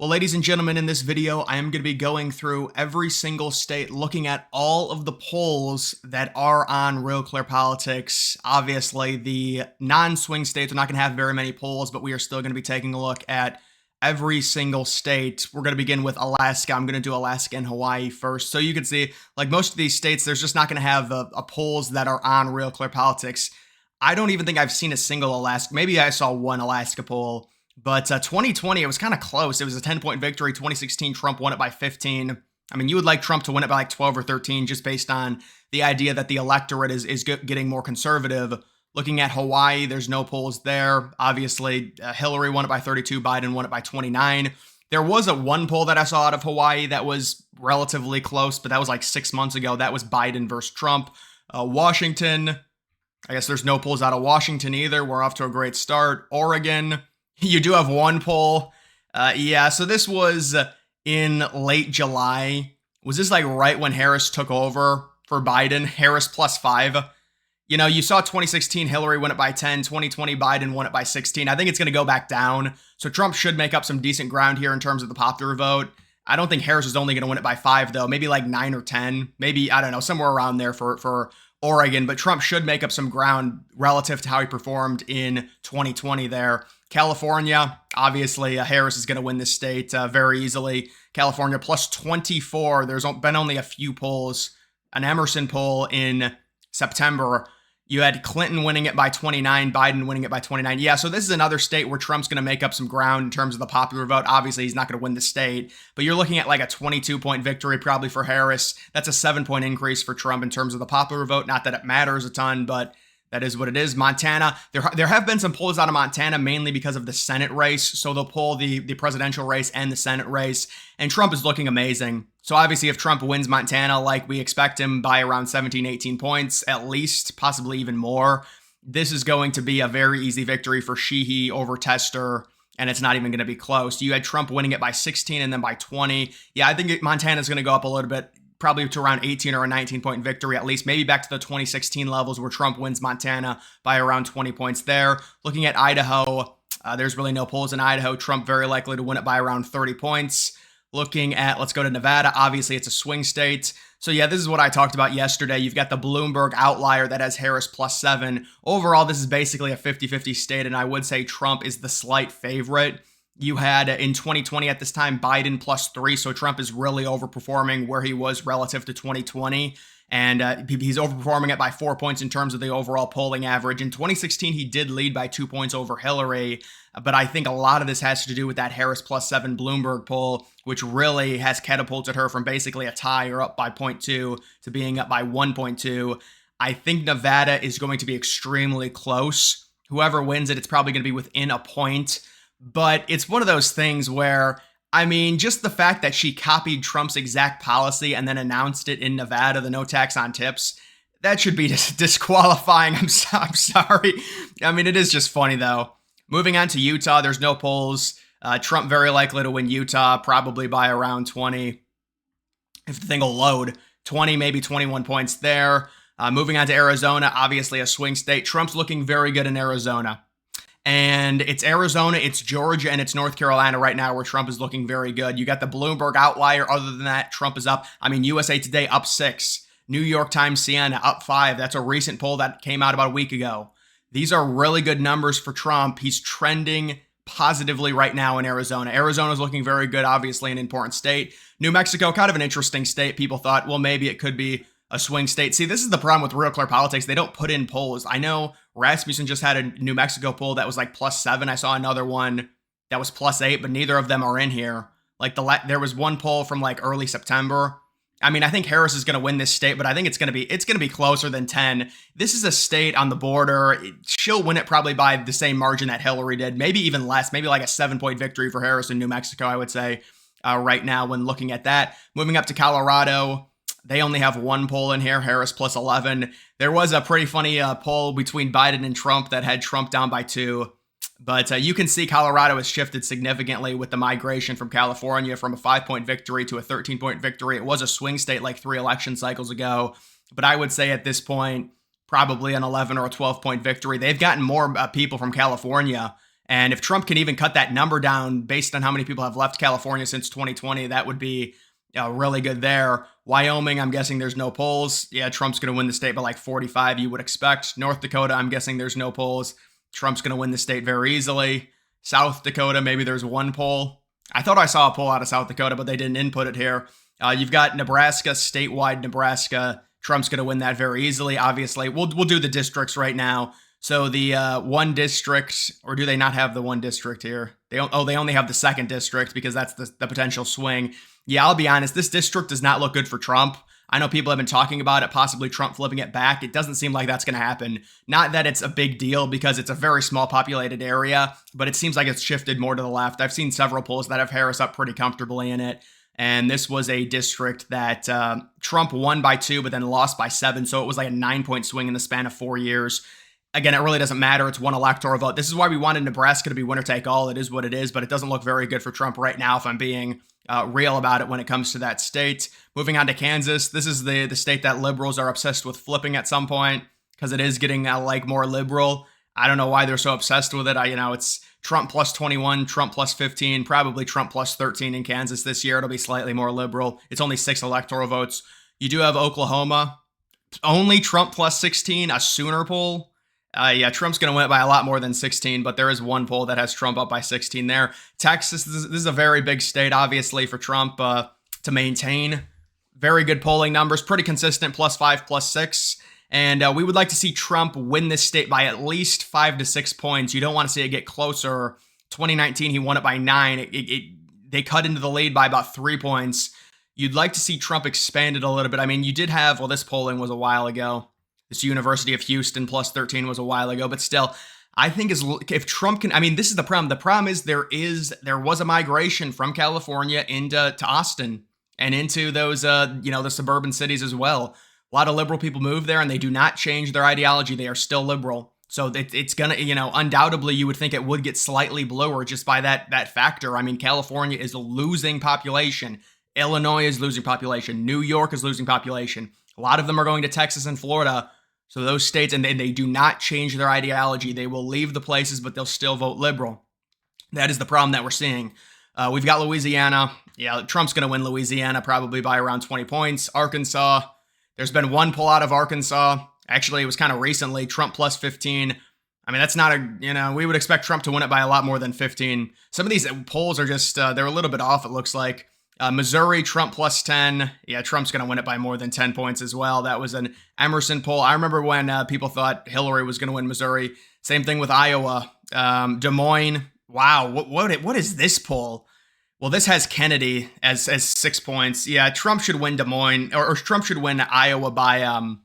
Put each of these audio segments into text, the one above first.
Well, ladies and gentlemen, in this video, I am going to be going through every single state, looking at all of the polls that are on Real Clear Politics. Obviously, the non-swing states are not going to have very many polls, but we are still going to be taking a look at every single state. We're going to begin with Alaska. I'm going to do Alaska and Hawaii first. So you can see, like most of these states, there's just not going to have a polls that are on Real Clear Politics. I don't even think I've seen a single Alaska. Maybe I saw one Alaska poll. But 2020, it was kind of close. It was a 10-point victory. 2016, Trump won it by 15. I mean, you would like Trump to win it by like 12 or 13 just based on the idea that the electorate is getting more conservative. Looking at Hawaii, there's no polls there. Obviously, Hillary won it by 32. Biden won it by 29. There was a one poll that I saw out of Hawaii that was relatively close, but that was like 6 months ago. That was Biden versus Trump. Washington, I guess there's no polls out of Washington either. We're off to a great start. Oregon, you do have one poll. So this was in late July. Was this like right when Harris took over for Biden? Harris +5. You know, you saw 2016 Hillary win it by 10, 2020 Biden won it by 16. I think it's going to go back down. So Trump should make up some decent ground here in terms of the popular vote. I don't think Harris is only going to win it by 5 though. Maybe like 9 or 10. Maybe, I don't know, somewhere around there for Oregon, but Trump should make up some ground relative to how he performed in 2020 there. California, obviously, Harris is going to win this state very easily. California +24. There's been only a few polls. An Emerson poll in September. You had Clinton winning it by 29, Biden winning it by 29. Yeah, so this is another state where Trump's going to make up some ground in terms of the popular vote. Obviously, he's not going to win the state, but you're looking at like a 22-point victory probably for Harris. That's a 7-point increase for Trump in terms of the popular vote. Not that it matters a ton, but that is what it is. Montana, there have been some polls out of Montana, mainly because of the Senate race. So they'll poll the presidential race and the Senate race. And Trump is looking amazing. So obviously, if Trump wins Montana, like we expect him by around 17, 18 points, at least, possibly even more, this is going to be a very easy victory for Sheehy over Tester. And it's not even going to be close. You had Trump winning it by 16 and then by 20. Yeah, I think Montana's going to go up a little bit, probably to around 18 or a 19-point victory, at least maybe back to the 2016 levels where Trump wins Montana by around 20 points there. Looking at Idaho, there's really no polls in Idaho. Trump very likely to win it by around 30 points. Looking at, let's go to Nevada. Obviously, it's a swing state. So yeah, this is what I talked about yesterday. You've got the Bloomberg outlier that has Harris +7. Overall, this is basically a 50-50 state, and I would say Trump is the slight favorite. You had in 2020 at this time Biden +3, so Trump is really overperforming where he was relative to 2020, and he's overperforming it by 4 points in terms of the overall polling average. In 2016, he did lead by 2 points over Hillary, but I think a lot of this has to do with that Harris +7 Bloomberg poll, which really has catapulted her from basically a tie or up by 0.2 to being up by 1.2. I think Nevada is going to be extremely close. Whoever wins it, it's probably going to be within a point. But it's one of those things where, I mean, just the fact that she copied Trump's exact policy and then announced it in Nevada, the no tax on tips, that should be disqualifying. I'm sorry. I mean, it is just funny, though. Moving on to Utah, there's no polls. Trump very likely to win Utah, probably by around 20. If the thing will load, 20, maybe 21 points there. Moving on to Arizona, obviously a swing state. Trump's looking very good in Arizona. And it's Arizona, it's Georgia, and it's North Carolina right now where Trump is looking very good. You got the Bloomberg outlier. Other than that, Trump is up. I mean, USA Today up 6. New York Times CNN up 5. That's a recent poll that came out about a week ago. These are really good numbers for Trump. He's trending positively right now in Arizona. Arizona's looking very good, obviously an important state. New Mexico, kind of an interesting state. People thought, well, maybe it could be a swing state. See, this is the problem with Real Clear Politics. They don't put in polls. I know Rasmussen just had a New Mexico poll that was like +7. I saw another one that was +8, but neither of them are in here. Like there was one poll from like early September. I mean, I think Harris is going to win this state, but I think it's going to be closer than 10. This is a state on the border. She'll win it probably by the same margin that Hillary did, maybe even less, maybe like a 7-point victory for Harris in New Mexico, I would say right now when looking at that. Moving up to Colorado, they only have one poll in here, Harris +11. There was a pretty funny poll between Biden and Trump that had Trump down by 2. But you can see Colorado has shifted significantly with the migration from California from a 5-point victory to a 13-point victory. It was a swing state like 3 election cycles ago. But I would say at this point, probably an 11 or a 12-point victory. They've gotten more people from California And if Trump can even cut that number down based on how many people have left California since 2020, that would be really good there. Wyoming, I'm guessing there's no polls. Yeah, Trump's going to win the state by like 45, you would expect. North Dakota, I'm guessing there's no polls. Trump's going to win the state very easily. South Dakota, maybe there's one poll. I thought I saw a poll out of South Dakota, but they didn't input it here. You've got Nebraska, statewide Nebraska. Trump's going to win that very easily. Obviously, we'll do the districts right now. So the one district, or do they not have the one district here? They only have the second district because that's the potential swing. Yeah, I'll be honest, this district does not look good for Trump. I know people have been talking about it, possibly Trump flipping it back. It doesn't seem like that's going to happen. Not that it's a big deal because it's a very small populated area, but it seems like it's shifted more to the left. I've seen several polls that have Harris up pretty comfortably in it. And this was a district that Trump won by 2, but then lost by 7. So it was like a 9-point swing in the span of 4 years. Again, it really doesn't matter. It's one electoral vote. This is why we wanted Nebraska to be winner take all. It is what it is, but it doesn't look very good for Trump right now, if I'm being real about it when it comes to that state. Moving on to Kansas. This is the state that liberals are obsessed with flipping at some point because it is getting like more liberal. I don't know why they're so obsessed with it. It's Trump plus 21, Trump plus 15, probably Trump plus 13 in Kansas this year. It'll be slightly more liberal. It's only 6 electoral votes. You do have Oklahoma. Only Trump plus 16, a Sooner poll. Yeah, Trump's going to win it by a lot more than 16, but there is one poll that has Trump up by 16 there. Texas, this is a very big state, obviously, for Trump to maintain. Very good polling numbers, pretty consistent, plus 5, plus 6. And we would like to see Trump win this state by at least 5 to 6 points. You don't want to see it get closer. 2019, he won it by 9. They cut into the lead by about 3 points. You'd like to see Trump expand it a little bit. I mean, you did have, this polling was a while ago. This University of Houston plus 13 was a while ago, but still, I think if Trump can, this is the problem. The problem is there was a migration from California to Austin and into those, the suburban cities as well. A lot of liberal people move there and they do not change their ideology. They are still liberal. So it's going to, undoubtedly you would think it would get slightly bluer just by that factor. California is losing population. Illinois is losing population. New York is losing population. A lot of them are going to Texas and Florida. So those states, and they do not change their ideology. They will leave the places, but they'll still vote liberal. That is the problem that we're seeing. We've got Louisiana. Yeah, Trump's going to win Louisiana probably by around 20 points. Arkansas, there's been one poll out of Arkansas. Actually, it was kind of recently, Trump plus 15. That's not we would expect Trump to win it by a lot more than 15. Some of these polls are just, they're a little bit off, it looks like. Missouri, Trump plus 10. Yeah, Trump's going to win it by more than 10 points as well. That was an Emerson poll. I remember when people thought Hillary was going to win Missouri. Same thing with Iowa. Des Moines. Wow, what is this poll? Well, this has Kennedy as 6 points. Yeah, Trump should win Des Moines, or Trump should win Iowa by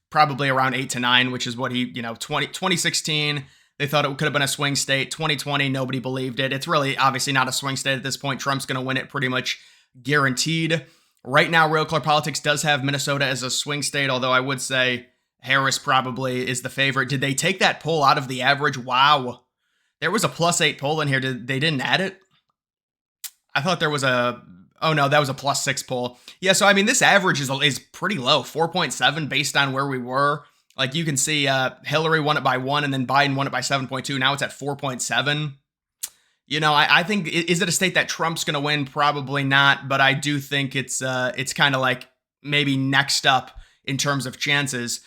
probably around 8 to 9, which is what he, 2016, they thought it could have been a swing state. 2020, nobody believed it. It's really obviously not a swing state at this point. Trump's going to win it pretty much guaranteed. Right now, Real Clear Politics does have Minnesota as a swing state, although I would say Harris probably is the favorite. Did they take that poll out of the average? Wow. There was a plus 8 poll in here. They didn't add it? I thought there was oh no, that was a plus 6 poll. Yeah, so this average is pretty low, 4.7 based on where we were. Like you can see Hillary won it by 1 and then Biden won it by 7.2. Now it's at 4.7. I think, is it a state that Trump's going to win? Probably not, but I do think it's kind of like maybe next up in terms of chances.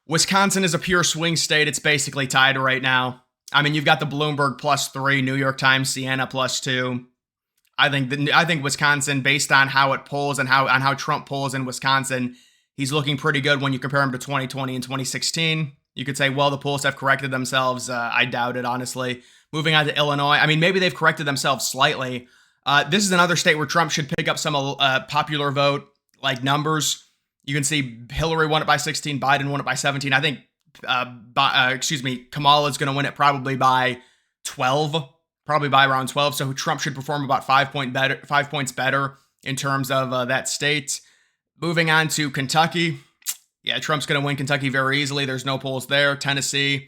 Wisconsin is a pure swing state. It's basically tied right now. You've got the Bloomberg plus 3, New York Times, Siena plus 2. I think Wisconsin, based on how it polls and how Trump polls in Wisconsin, he's looking pretty good when you compare him to 2020 and 2016. You could say, well, the polls have corrected themselves. I doubt it, honestly. Moving on to Illinois. Maybe they've corrected themselves slightly. This is another state where Trump should pick up some popular vote like numbers. You can see Hillary won it by 16, Biden won it by 17. I think, Kamala is going to win it probably by 12, probably by around 12. So Trump should perform about 5 points better in terms of that state. Moving on to Kentucky. Yeah, Trump's going to win Kentucky very easily. There's no polls there. Tennessee.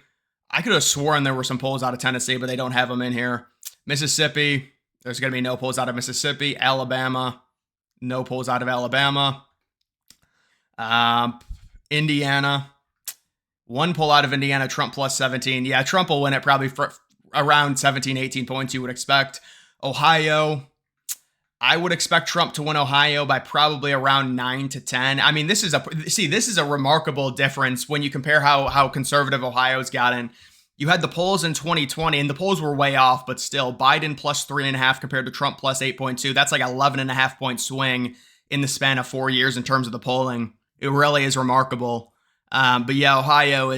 I could have sworn there were some polls out of Tennessee, but they don't have them in here. Mississippi. There's going to be no polls out of Mississippi. Alabama. No polls out of Alabama. Indiana. One poll out of Indiana. Trump plus 17. Yeah, Trump will win it probably around 17, 18 points you would expect. Ohio, I would expect Trump to win Ohio by probably around 9 to 10. I mean, this is a remarkable difference when you compare how conservative Ohio's gotten. You had the polls in 2020, and the polls were way off, but still, Biden plus 3.5 compared to Trump plus 8.2. That's like 11.5 point swing in the span of 4 years in terms of the polling. It really is remarkable. But yeah, Ohio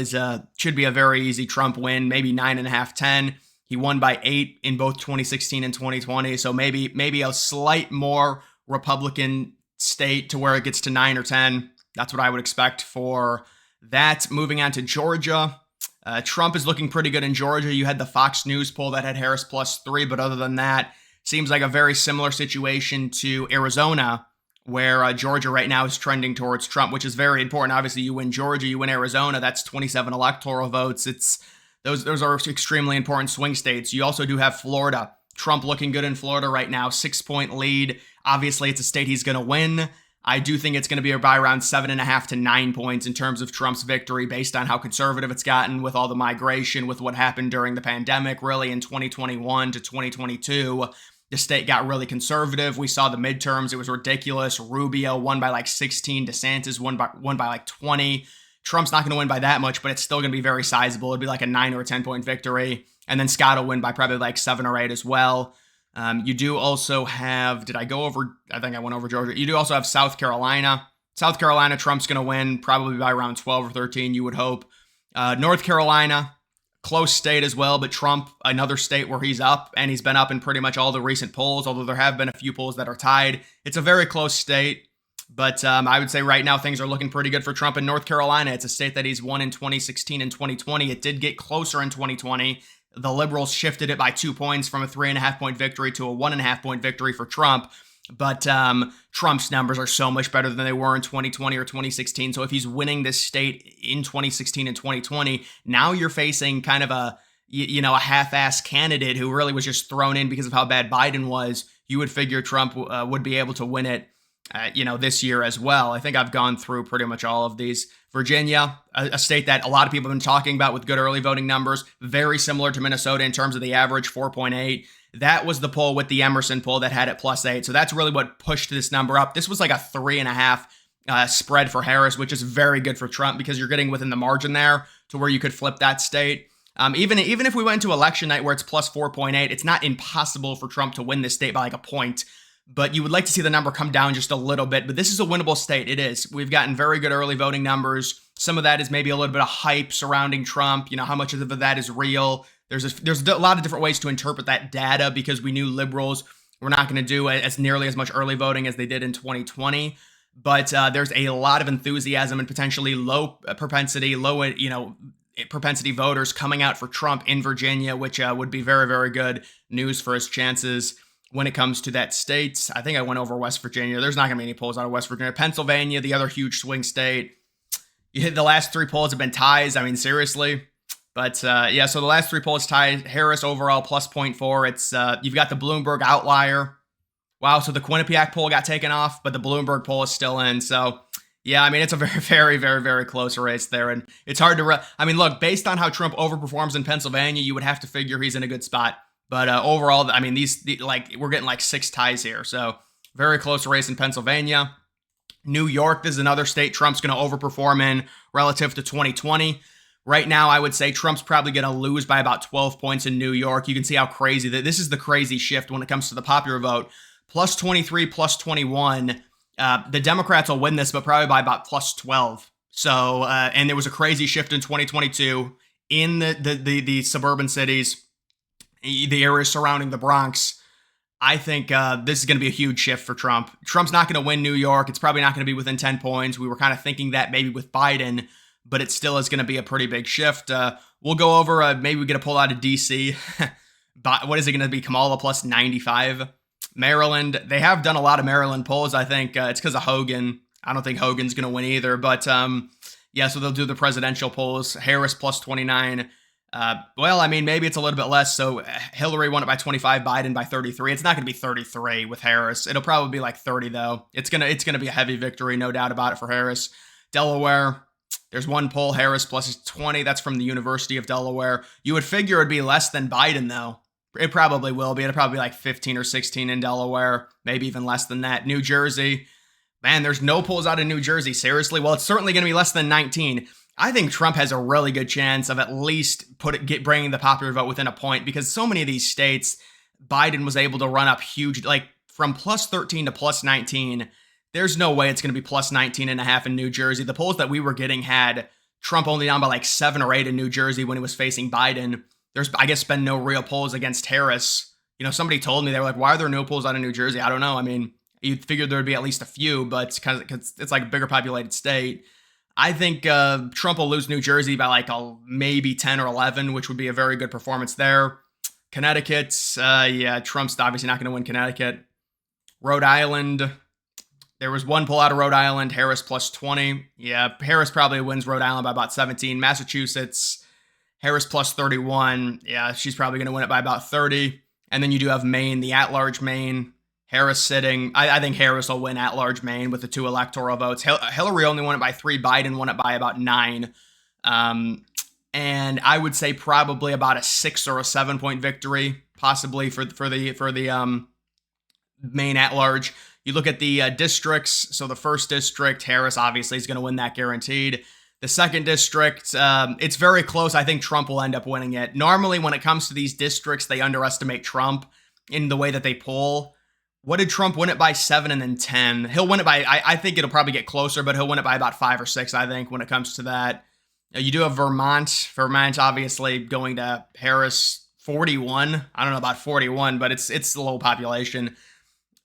should be a very easy Trump win, maybe 9.5, 10. He won by 8 in both 2016 and 2020, so maybe a slight more Republican state to where it gets to 9 or 10. That's what I would expect for that. Moving on to Georgia. Trump is looking pretty good in Georgia. You had the Fox News poll that had Harris plus 3, but other than that, seems like a very similar situation to Arizona, where Georgia right now is trending towards Trump, which is very important. Obviously, you win Georgia, you win Arizona, that's 27 electoral votes. Those are extremely important swing states. You also do have Florida. Trump looking good in Florida right now, 6-point lead. Obviously, it's a state he's going to win. I do think it's going to be by around 7.5 to 9 points in terms of Trump's victory based on how conservative it's gotten with all the migration, with what happened during the pandemic, really in 2021 to 2022. The state got really conservative. We saw the midterms. It was ridiculous. Rubio won by like 16. DeSantis won by like 20. Trump's not going to win by that much, but it's still going to be very sizable. It'd be like a 9 or a 10-point victory. And then Scott will win by probably like 7 or 8 as well. You do also have, did I go over? I think I went over Georgia. You do also have South Carolina. South Carolina, Trump's going to win probably by around 12 or 13, you would hope. North Carolina, close state as well, but Trump, another state where he's up, and he's been up in pretty much all the recent polls, although there have been a few polls that are tied. It's a very close state, but I would say right now things are looking pretty good for Trump in North Carolina. It's a state that he's won in 2016 and 2020. It did get closer in 2020. The liberals shifted it by 2 points from a 3.5 point victory to a 1.5 point victory for Trump. But Trump's numbers are so much better than they were in 2020 or 2016. So if he's winning this state in 2016 and 2020, now you're facing kind of a half-ass candidate who really was just thrown in because of how bad Biden was. You would figure Trump would be able to win it, this year as well. I think I've gone through pretty much all of these. Virginia, a state that a lot of people have been talking about with good early voting numbers, very similar to Minnesota in terms of the average, 4.8. That was the poll with the Emerson poll that had it plus 8. So that's really what pushed this number up. This was like a 3.5 spread for Harris, which is very good for Trump because you're getting within the margin there to where you could flip that state. Even if we went to election night where it's plus 4.8, it's not impossible for Trump to win this state by like a point. But you would like to see the number come down just a little bit. But this is a winnable state. It is. We've gotten very good early voting numbers. Some of that is maybe a little bit of hype surrounding Trump. How much of that is real? There's a lot of different ways to interpret that data because we knew liberals were not going to do as nearly as much early voting as they did in 2020. But there's a lot of enthusiasm and potentially low propensity voters coming out for Trump in Virginia, which would be very, very good news for his chances when it comes to that state. I think I went over West Virginia. There's not going to be any polls out of West Virginia. Pennsylvania, the other huge swing state. The last 3 polls have been ties. I mean, seriously. But so the last 3 polls tied. Harris overall plus 0.4. It's you've got the Bloomberg outlier. Wow, so the Quinnipiac poll got taken off, but the Bloomberg poll is still in. So yeah, I mean, it's a very, very, very, very close race there. And it's hard to look, based on how Trump overperforms in Pennsylvania, you would have to figure he's in a good spot. But overall, I mean, we're getting like 6 ties here. So very close race in Pennsylvania. New York, this is another state Trump's going to overperform in relative to 2020. Right now, I would say Trump's probably going to lose by about 12 points in New York. You can see how crazy this is the crazy shift when it comes to the popular vote. Plus 23, plus 21. The Democrats will win this, but probably by about plus 12. So, and there was a crazy shift in 2022 in the suburban cities, the areas surrounding the Bronx. I think this is going to be a huge shift for Trump. Trump's not going to win New York. It's probably not going to be within 10 points. We were kind of thinking that maybe with Biden, but it still is going to be a pretty big shift. We'll go over, maybe we get a poll out of D.C. But what is it going to be? Kamala plus 95. Maryland, they have done a lot of Maryland polls. I think it's because of Hogan. I don't think Hogan's going to win either. But so they'll do the presidential polls. Harris plus 29. Maybe it's a little bit less. So Hillary won it by 25, Biden by 33. It's not going to be 33 with Harris. It'll probably be like 30 though. It's gonna be a heavy victory, no doubt about it for Harris. Delaware, There's one poll, Harris plus 20. That's from the University of Delaware. You would figure it'd be less than Biden, though. It probably will be. It'll probably be like 15 or 16 in Delaware, maybe even less than that. New Jersey, man, there's no polls out in New Jersey. Seriously? Well, it's certainly going to be less than 19. I think Trump has a really good chance of at least bringing the popular vote within a point, because so many of these states, Biden was able to run up huge, like from plus 13 to plus 19. There's no way it's going to be plus 19 and a half in New Jersey. The polls that we were getting had Trump only down by like 7 or 8 in New Jersey when he was facing Biden. There's, I guess, been no real polls against Harris. You know, somebody told me, they were like, why are there no polls out of New Jersey? I don't know. I mean, you'd figured there would be at least a few, but because it's like a bigger populated state. I think Trump will lose New Jersey by like maybe 10 or 11, which would be a very good performance there. Connecticut, yeah, Trump's obviously not going to win Connecticut. Rhode Island, there was one poll out of Rhode Island, Harris plus 20. Yeah, Harris probably wins Rhode Island by about 17. Massachusetts, Harris plus 31. Yeah, she's probably going to win it by about 30. And then you do have Maine, the at-large Maine. Harris sitting. I think Harris will win at-large Maine with the 2 electoral votes. Hillary only won it by 3. Biden won it by about 9. And I would say probably about a 6 or a 7-point victory, possibly for the Maine at-large. You look at the districts. So the first district, Harris obviously is going to win that guaranteed. The second district, it's very close. I think Trump will end up winning it. Normally, when it comes to these districts, they underestimate Trump in the way that they poll. What did Trump win it by? 7 and then 10. He'll win it by, I think it'll probably get closer, but he'll win it by about 5 or 6, I think, when it comes to that. You do have Vermont. Vermont, obviously, going to Harris, 41. I don't know about 41, but it's a low population.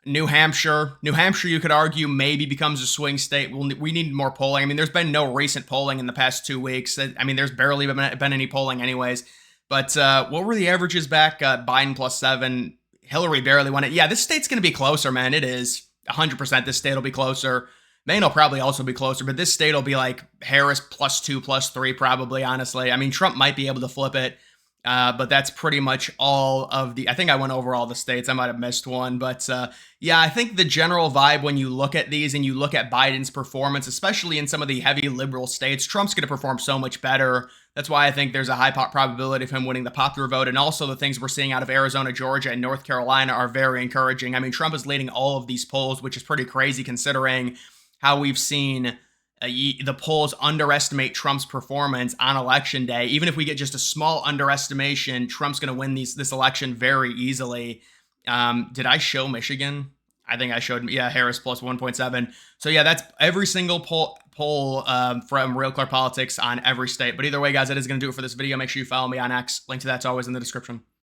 New Hampshire, you could argue, maybe becomes a swing state. We need more polling. I mean, there's been no recent polling in the past 2 weeks. I mean, there's barely been any polling anyways. But what were the averages back? Biden plus 7. Hillary barely won it. Yeah, this state's going to be closer, man. It is 100%. This state will be closer. Maine will probably also be closer, but this state will be like Harris plus 2, plus 3, probably, honestly. I mean, Trump might be able to flip it, but that's pretty much all of the, I think I went over all the states. I might have missed one, but yeah, I think the general vibe when you look at these and you look at Biden's performance, especially in some of the heavy liberal states, Trump's going to perform so much better. That's why I think there's a high probability of him winning the popular vote. And also the things we're seeing out of Arizona, Georgia, and North Carolina are very encouraging. I mean, Trump is leading all of these polls, which is pretty crazy considering how we've seen the polls underestimate Trump's performance on election day. Even if we get just a small underestimation, Trump's going to win this election very easily. Did I show Michigan? I think I showed, yeah, Harris plus 1.7. So yeah, that's every single poll from Real Clear Politics on every state. But either way, guys, that is going to do it for this video. Make sure you follow me on X. Link to that's always in the description.